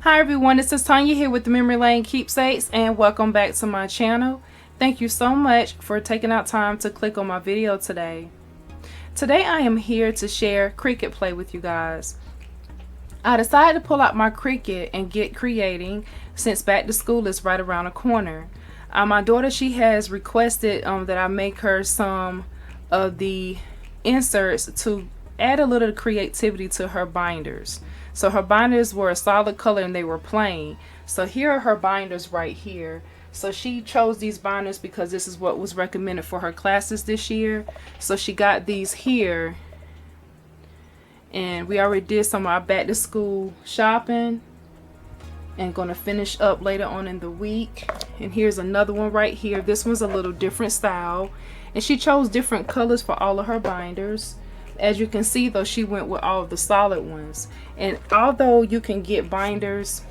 Hi everyone, this is Tanya here with the Memory Lane Keepsakes, and welcome back to my channel. Thank you so much for taking out time to click on my video today. Today I am here to share Cricut play with you guys. I decided to pull out my Cricut and get creating since back to school is right around the corner. My daughter, she has requested that I make her some of the inserts to add a little creativity to her binders. So her binders were a solid color and they were plain. So here are her binders right here. So she chose these binders because this is what was recommended for her classes this year. So she got these here. And we already did some of our back to school shopping. And going to finish up later on in the week. And here's another one right here. This one's a little different style. And she chose different colors for all of her binders. As you can see though, she went with all of the solid ones. And although you can get binders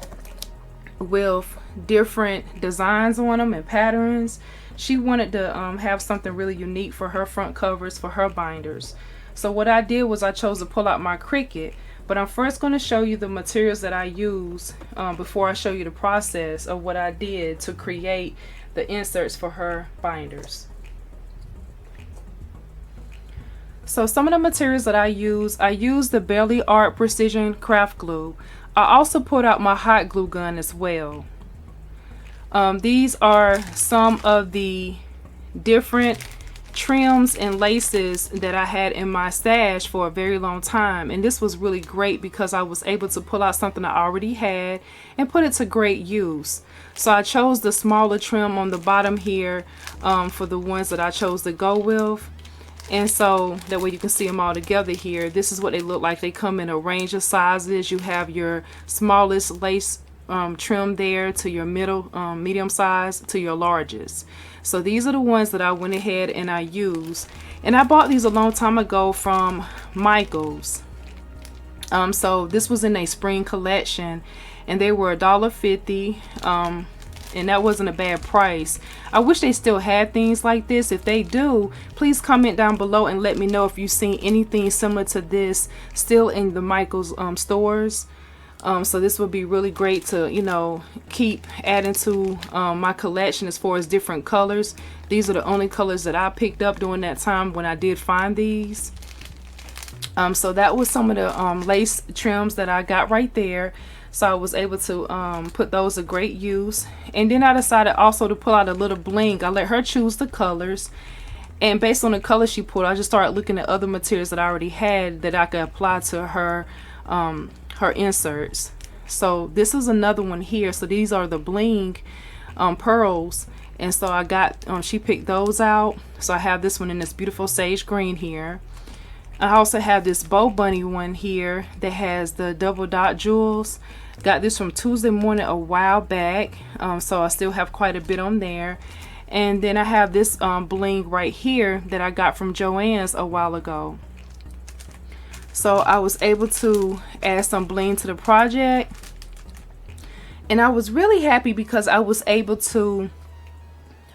with different designs on them and patterns, she wanted to have something really unique for her front covers for her binders. So what I did was I chose to pull out my Cricut, but I'm first going to show you the materials that I use before I show you the process of what I did to create the inserts for her binders. So some of the materials that I use the Barely Art Precision Craft Glue. I also pulled out my hot glue gun as well. These are some of the different trims and laces that I had in my stash for a very long time, and this was really great because I was able to pull out something I already had and put it to great use. So I chose the smaller trim on the bottom here for the ones that I chose to go with. And so that way you can see them all together here. This is what they look like. They come in a range of sizes. You have your smallest lace trim there to your middle medium size to your largest. So these are the ones that I went ahead and I used, and I bought these a long time ago from Michael's. So this was in a spring collection and they were $1.50, and that wasn't a bad price. I wish they still had things like this. If they do, please comment down below and let me know if you've seen anything similar to this still in the Michael's stores. So this would be really great to, you know, keep adding to my collection as far as different colors. These are the only colors that I picked up during that time when I did find these. So that was some of the lace trims that I got right there. So I was able to put those to great use. And then I decided also to pull out a little bling. I let her choose the colors. And based on the color she pulled, I just started looking at other materials that I already had that I could apply to her her inserts. So this is another one here. So these are the bling pearls. And so I got, she picked those out. So I have this one in this beautiful sage green here. I also have this bow bunny one here that has the double dot jewels. Got this from Tuesday Morning a while back, so I still have quite a bit on there. And then I have this bling right here that I got from Joann's a while ago. So I was able to add some bling to the project, and I was really happy because I was able to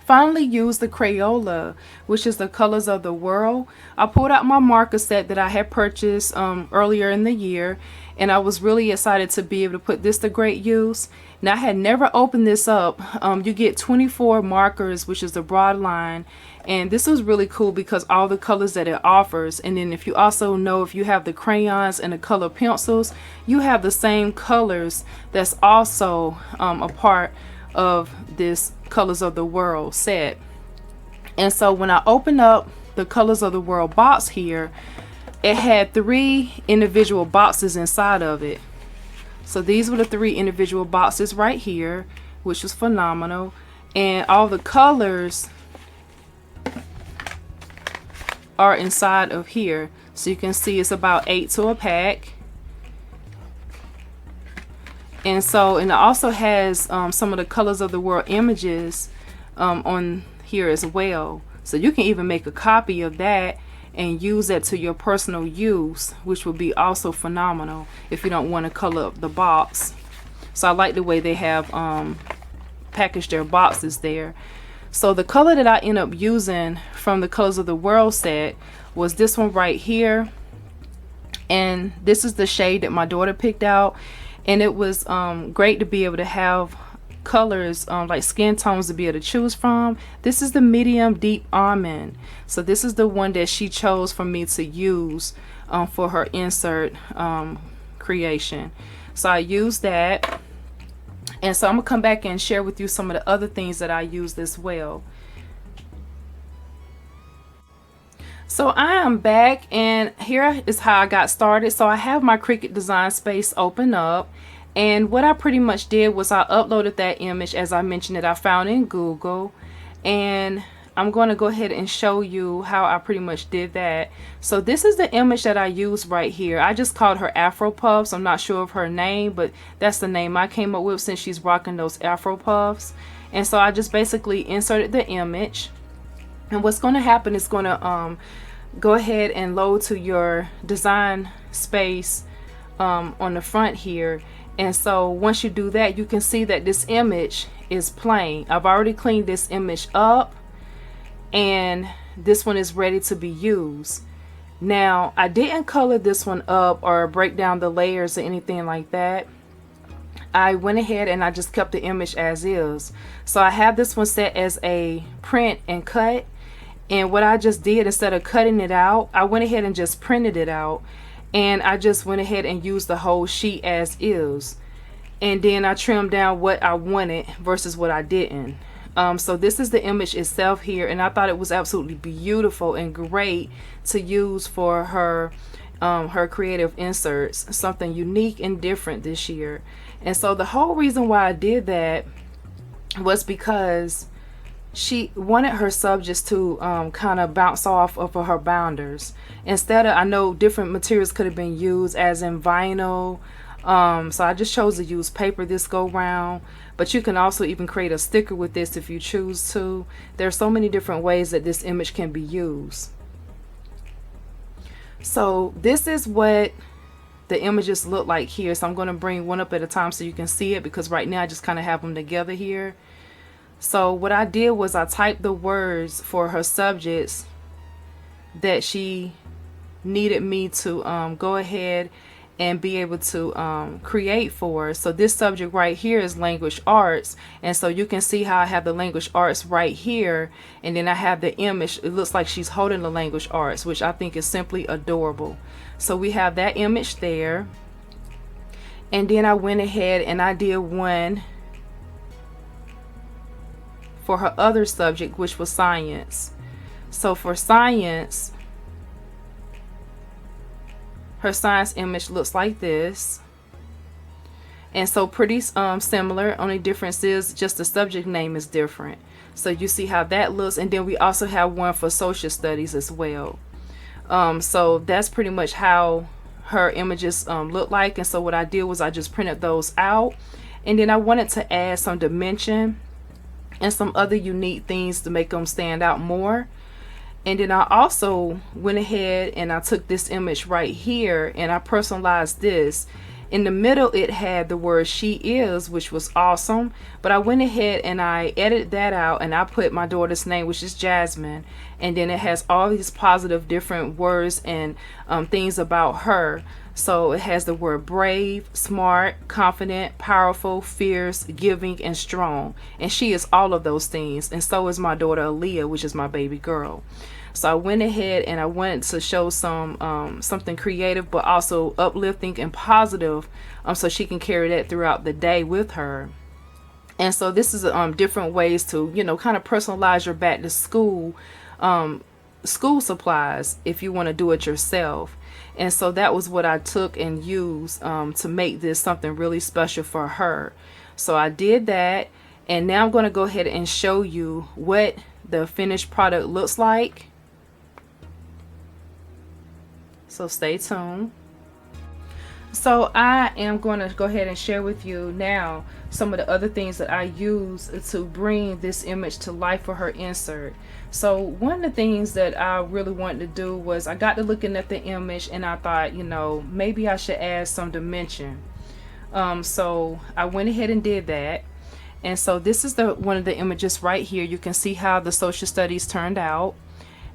finally use the Crayola, which is the Colors of the World. I pulled out my marker set that I had purchased earlier in the year, and I was really excited to be able to put this to great use. Now I had never opened this up. You get 24 markers, which is the broad line, and this was really cool because all the colors that it offers. And then if you also know, if you have the crayons and the color pencils, you have the same colors that's also a part of this Colors of the World set. And so when I opened up the Colors of the World box here, it had 3 individual boxes inside of it. So these were the 3 individual boxes right here, which was phenomenal. And all the colors are inside of here. So you can see it's about 8 to a pack. And so, and it also has some of the Colors of the World images on here as well. So you can even make a copy of that and use that to your personal use, which would be also phenomenal if you don't want to color up the box. So I like the way they have packaged their boxes there. So the color that I end up using from the Colors of the World set was this one right here. And this is the shade that my daughter picked out. and it was great to be able to have colors like skin tones to be able to choose from. This is the medium deep almond, so this is the one that she chose for me to use for her insert creation. So I used that, and so I'm gonna come back and share with you some of the other things that I used as well. So I am back, and here is how I got started. So I have my Cricut design space open up, and what I pretty much did was I uploaded that image, as I mentioned, that I found in Google, and I'm going to go ahead and show you how I pretty much did that. So this is the image that I used right here. I just called her Afro Puffs. I'm not sure of her name, but that's the name I came up with since she's rocking those Afro Puffs. And so I just basically inserted the image, and what's going to happen is going to go ahead and load to your design space on the front here. And so once you do that, you can see that this image is plain. I've already cleaned this image up, and this one is ready to be used. Now, I didn't color this one up or break down the layers or anything like that. I went ahead and I just kept the image as is. So I have this one set as a print and cut, and what I just did, instead of cutting it out, I went ahead and just printed it out, and I just went ahead and used the whole sheet as is, and then I trimmed down what I wanted versus what I didn't. So this is the image itself here, and I thought it was absolutely beautiful and great to use for her her creative inserts, something unique and different this year. And so the whole reason why I did that was because she wanted her subjects to kind of bounce off of her bounders. Instead of, I know different materials could have been used, as in vinyl, so I just chose to use paper this go round, but you can also even create a sticker with this if you choose to. There are so many different ways that this image can be used. So this is what the images look like here. So I'm going to bring one up at a time so you can see it, because right now I just kind of have them together here. So what I did was I typed the words for her subjects that she needed me to go ahead and be able to create for. So this subject right here is language arts, and so you can see how I have the language arts right here, and then I have the image. It looks like she's holding the language arts, which I think is simply adorable. So we have that image there, and then I went ahead and I did one for her other subject, which was science. So for science, her science image looks like this, and so pretty similar. Only difference is just the subject name is different. So you see how that looks, and then we also have one for social studies as well. So that's pretty much how her images look like. And so what I did was I just printed those out, and then I wanted to add some dimension and some other unique things to make them stand out more. And then I also went ahead and I took this image right here and I personalized this. In the middle it had the word she is, which was awesome, but I went ahead and I edited that out and I put my daughter's name, which is Jasmine, and then it has all these positive different words and things about her. So it has the word brave, smart, confident, powerful, fierce, giving, and strong. And she is all of those things. And so is my daughter Aaliyah, which is my baby girl. So I went ahead and I wanted to show some something creative, but also uplifting and positive, so she can carry that throughout the day with her. And so this is different ways to, you know, kind of personalize your back to school school supplies if you want to do it yourself. And so that was what I took and used to make this something really special for her. So I did that, and now I'm going to go ahead and show you what the finished product looks like. So stay tuned. So I am going to go ahead and share with you now some of the other things that I use to bring this image to life for her insert. So one of the things that I really wanted to do was I got to looking at the image and I thought, you know, maybe I should add some dimension. So I went ahead and did that. And so this is one of the images right here. You can see how the social studies turned out,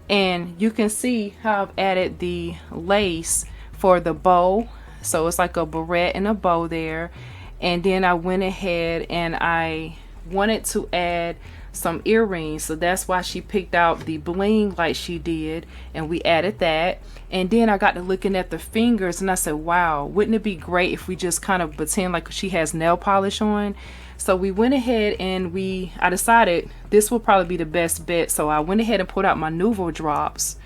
and you can see how I've added the lace for the bow So it's like a barrette and a bow there. And then I went ahead and I wanted to add some earrings, so that's why she picked out the bling like she did, and we added that. And then I got to looking at the fingers and I said, wow, wouldn't it be great if we just kind of pretend like she has nail polish on? So we went ahead and I decided this will probably be the best bet, so I went ahead and put out my Nouveau drops.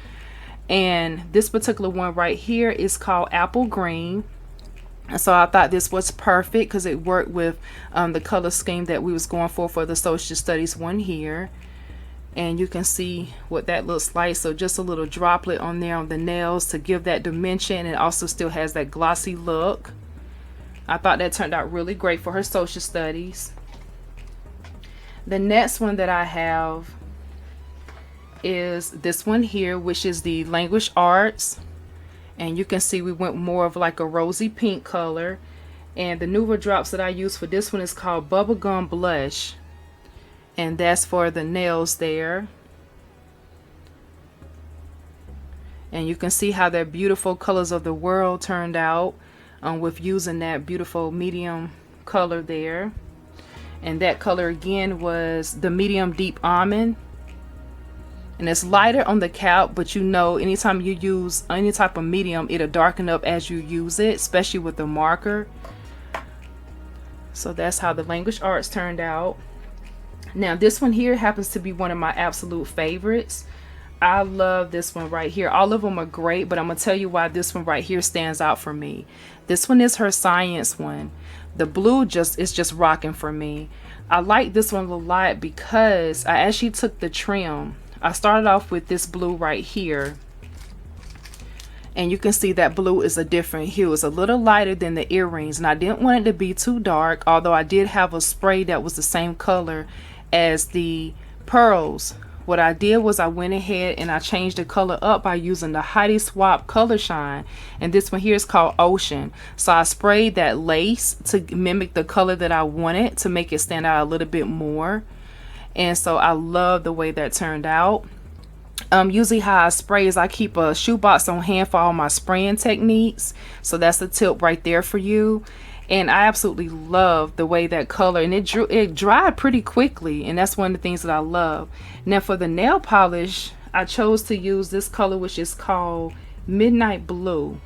And this particular one right here is called Apple Green. And so I thought this was perfect because it worked with the color scheme that we was going for the social studies one here. And you can see what that looks like. So just a little droplet on there on the nails to give that dimension, and it also still has that glossy look. I thought that turned out really great for her social studies. The next one that I have is this one here, which is the Language Arts. And you can see we went more of like a rosy pink color. And the Nouveau drops that I use for this one is called Bubblegum Blush. And that's for the nails there. And you can see how their beautiful colors of the world turned out with using that beautiful medium color there. And that color again was the medium deep almond. And it's lighter on the cap, but you know, anytime you use any type of medium, it'll darken up as you use it, especially with the marker. So that's how the Language Arts turned out. Now this one here happens to be one of my absolute favorites. I love this one right here. All of them are great, but I'm gonna tell you why this one right here stands out for me. This one is her science one. The blue is just rocking for me. I like this one a lot because I actually took the trim. I started off with this blue right here, and you can see that blue is a different hue. It's a little lighter than the earrings, and I didn't want it to be too dark, although I did have a spray that was the same color as the pearls. What I did was I went ahead and I changed the color up by using the Heidi Swap Color Shine, and this one here is called Ocean. So I sprayed that lace to mimic the color that I wanted to make it stand out a little bit more. And so I love the way that turned out. Usually how I spray is I keep a shoebox on hand for all my spraying techniques. So that's the tip right there for you. And I absolutely love the way that color, and it dried pretty quickly, and that's one of the things that I love. Now for the nail polish, I chose to use this color, which is called Midnight Blue.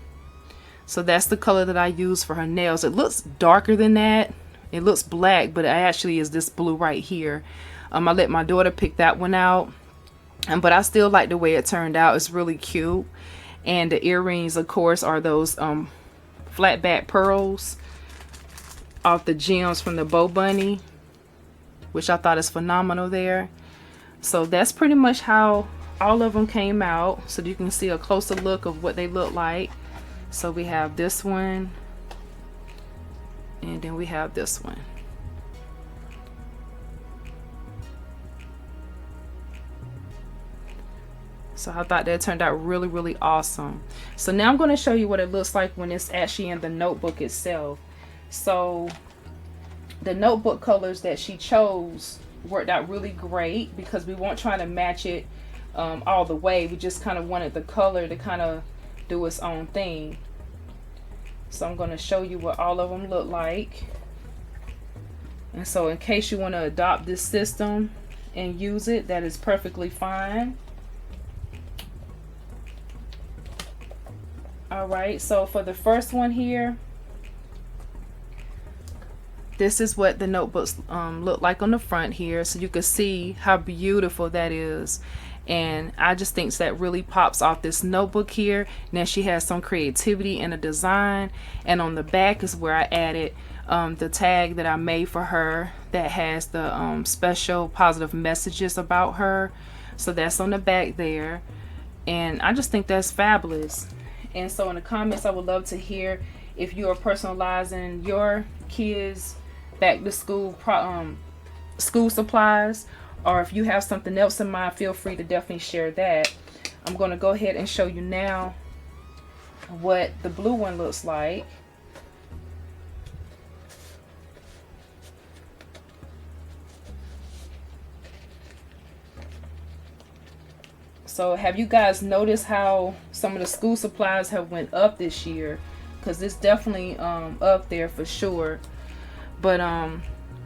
So that's the color that I use for her nails. It looks darker than that. It looks black, but it actually is this blue right here. I let my daughter pick that one out, but I still like the way it turned out. It's really cute. And the earrings, of course, are those flat back pearls off the gems from the Bow Bunny, which I thought is phenomenal there. So that's pretty much how all of them came out, so you can see a closer look of what they look like. So we have this one, and then we have this one. So I thought that turned out really, really awesome. So now I'm going to show you what it looks like when it's actually in the notebook itself. So the notebook colors that she chose worked out really great because we weren't trying to match it all the way. We just kind of wanted the color to kind of do its own thing. So I'm going to show you what all of them look like. And so in case you want to adopt this system and use it, that is perfectly fine. Alright, so for the first one here, this is what the notebooks look like on the front here, so you can see how beautiful that is. And I just think that really pops off this notebook here. Now she has some creativity in the design, and on the back is where I added the tag that I made for her that has the special positive messages about her. So that's on the back there, and I just think that's fabulous. And so in the comments, I would love to hear if you are personalizing your kids' back to school school supplies, or if you have something else in mind, feel free to definitely share that. I'm going to go ahead and show you now what the blue one looks like. So have you guys noticed how some of the school supplies have went up this year? because it's definitely up there for sure. But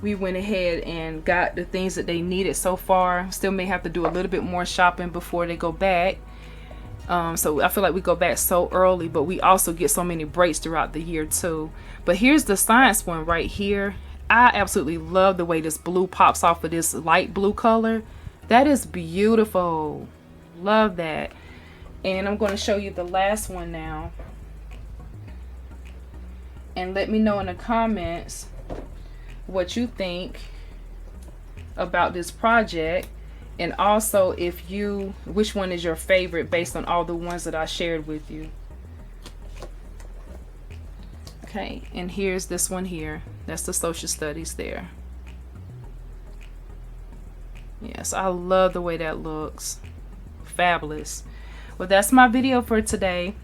we went ahead and got the things that they needed so far. Still may have to do a little bit more shopping before they go back. So I feel like we go back so early, but we also get so many breaks throughout the year too. But here's the science one right here. I absolutely love the way this blue pops off of this light blue color. That is beautiful. Love that. And I'm going to show you the last one now. And let me know in the comments what you think about this project, and also which one is your favorite based on all the ones that I shared with you. Okay, and here's this one here. That's the social studies there. Yes, I love the way that looks. Fabulous. Well, that's my video for today.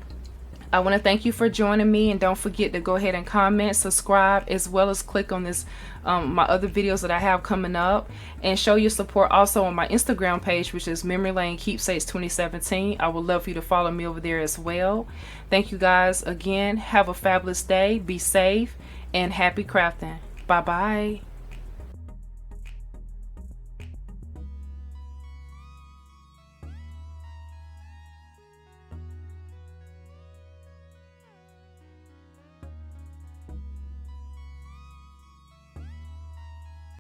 I want to thank you for joining me, and don't forget to go ahead and comment, subscribe, as well as click on this my other videos that I have coming up, and show your support also on my Instagram page, which is Memory Lane Keepsakes 2017. I would love for you to follow me over there as well. Thank you guys again. Have a fabulous day. Be safe and happy crafting. Bye bye.